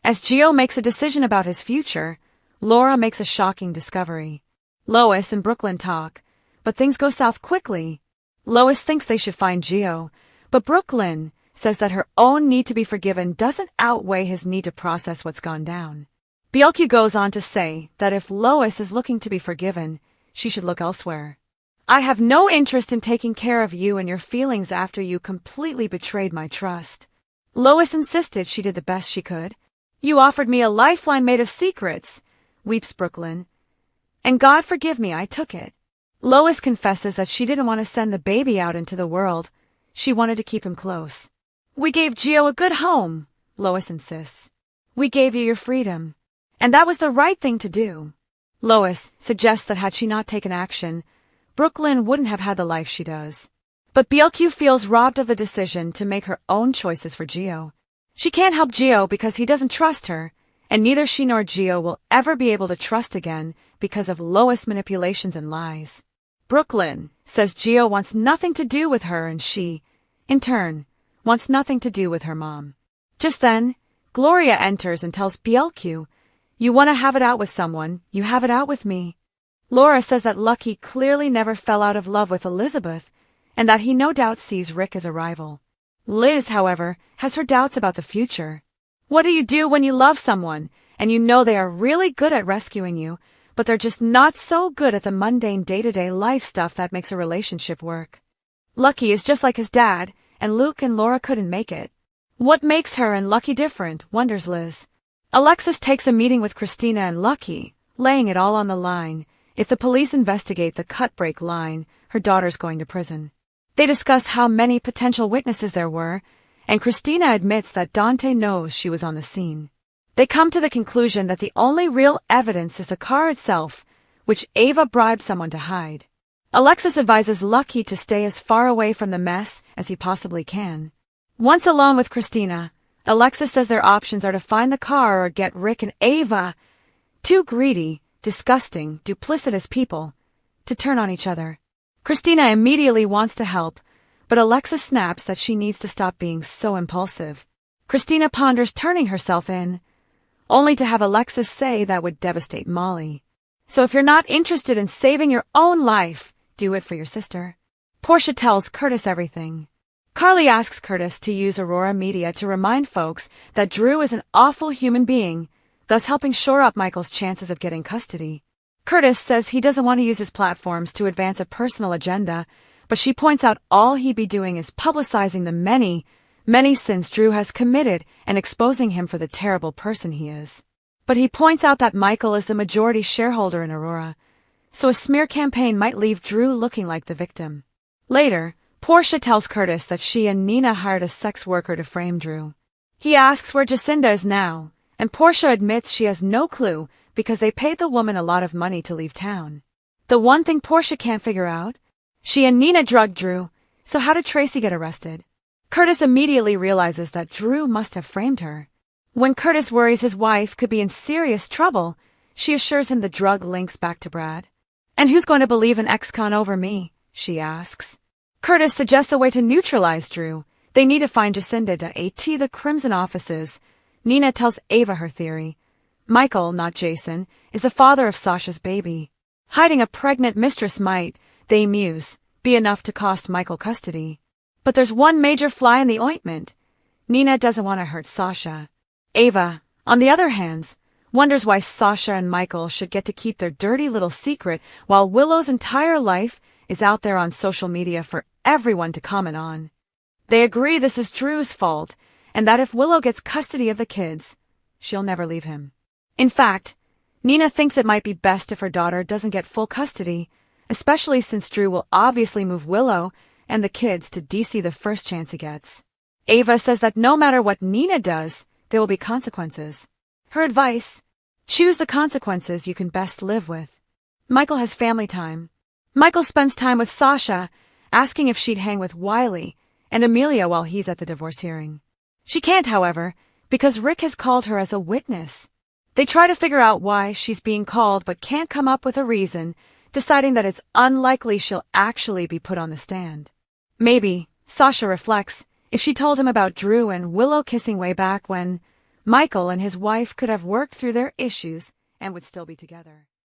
As Gio makes a decision about his future, Laura makes a shocking discovery. Lois and Brooklyn talk, but things go south quickly. Lois thinks they should find Gio, but Brooklyn says that her own need to be forgiven doesn't outweigh his need to process what's gone down. Betrayals goes on to say that if Lois is looking to be forgiven, she should look elsewhere. I have no interest in taking care of you and your feelings after you completely betrayed my trust. Lois insisted she did the best she could. You offered me a lifeline made of secrets, weeps Brooklyn. And God forgive me, I took it. Lois confesses that she didn't want to send the baby out into the world. She wanted to keep him close. We gave Gio a good home, Lois insists. We gave you your freedom. And that was the right thing to do. Lois suggests that had she not taken action, Brooklyn wouldn't have had the life she does. But Betrayals feels robbed of the decision to make her own choices for Gio. She can't help Gio because he doesn't trust her, and neither she nor Gio will ever be able to trust again because of Lois' manipulations and lies. Brooklyn says Gio wants nothing to do with her and she, in turn, wants nothing to do with her mom. Just then, Gloria enters and tells Betrayals, you want to have it out with someone, you have it out with me. Laura says that Lucky clearly never fell out of love with Elizabeth, and that he no doubt sees Rick as a rival. Liz, however, has her doubts about the future. What do you do when you love someone, and you know they are really good at rescuing you, but they're just not so good at the mundane day-to-day life stuff that makes a relationship work? Lucky is just like his dad, and Luke and Laura couldn't make it. What makes her and Lucky different, wonders Liz. Alexis takes a meeting with Christina and Lucky, laying it all on the line. If the police investigate the cut-break line, her daughter's going to prison. They discuss how many potential witnesses there were, and Christina admits that Dante knows she was on the scene. They come to the conclusion that the only real evidence is the car itself, which Ava bribed someone to hide. Alexis advises Lucky to stay as far away from the mess as he possibly can. Once alone with Christina, Alexis says their options are to find the car or get Rick and Ava, two greedy, disgusting, duplicitous people, to turn on each other. Christina immediately wants to help, but Alexis snaps that she needs to stop being so impulsive. Christina ponders turning herself in, only to have Alexis say that would devastate Molly. So if you're not interested in saving your own life, do it for your sister. Portia tells Curtis everything. Carly asks Curtis to use Aurora Media to remind folks that Drew is an awful human being, thus helping shore up Michael's chances of getting custody. Curtis says he doesn't want to use his platforms to advance a personal agenda, but she points out all he'd be doing is publicizing the many, many sins Drew has committed and exposing him for the terrible person he is. But he points out that Michael is the majority shareholder in Aurora, so a smear campaign might leave Drew looking like the victim. Later, Portia tells Curtis that she and Nina hired a sex worker to frame Drew. He asks where Jacinda is now, and Portia admits she has no clue because they paid the woman a lot of money to leave town. The one thing Portia can't figure out? She and Nina drugged Drew, so how did Tracy get arrested? Curtis immediately realizes that Drew must have framed her. When Curtis worries his wife could be in serious trouble, she assures him the drug links back to Brad. And who's going to believe an ex-con over me? She asks. Curtis suggests a way to neutralize Drew. They need to find Jacinda to AT the Crimson offices. Nina tells Ava her theory. Michael, not Jason, is the father of Sasha's baby. Hiding a pregnant mistress might, they muse, be enough to cost Michael custody. But there's one major fly in the ointment. Nina doesn't want to hurt Sasha. Ava, on the other hand, wonders why Sasha and Michael should get to keep their dirty little secret while Willow's entire life is out there on social media for everyone to comment on. They agree this is Drew's fault, and that if Willow gets custody of the kids, she'll never leave him. In fact, Nina thinks it might be best if her daughter doesn't get full custody, especially since Drew will obviously move Willow and the kids to DC the first chance he gets. Ava says that no matter what Nina does, there will be consequences. Her advice: choose the consequences you can best live with. Michael has family time. Michael spends time with Sasha, asking if she'd hang with Wiley and Amelia while he's at the divorce hearing. She can't, however, because Rick has called her as a witness. They try to figure out why she's being called but can't come up with a reason, deciding that it's unlikely she'll actually be put on the stand. Maybe, Sasha reflects, if she told him about Drew and Willow kissing way back when, Michael and his wife could have worked through their issues and would still be together.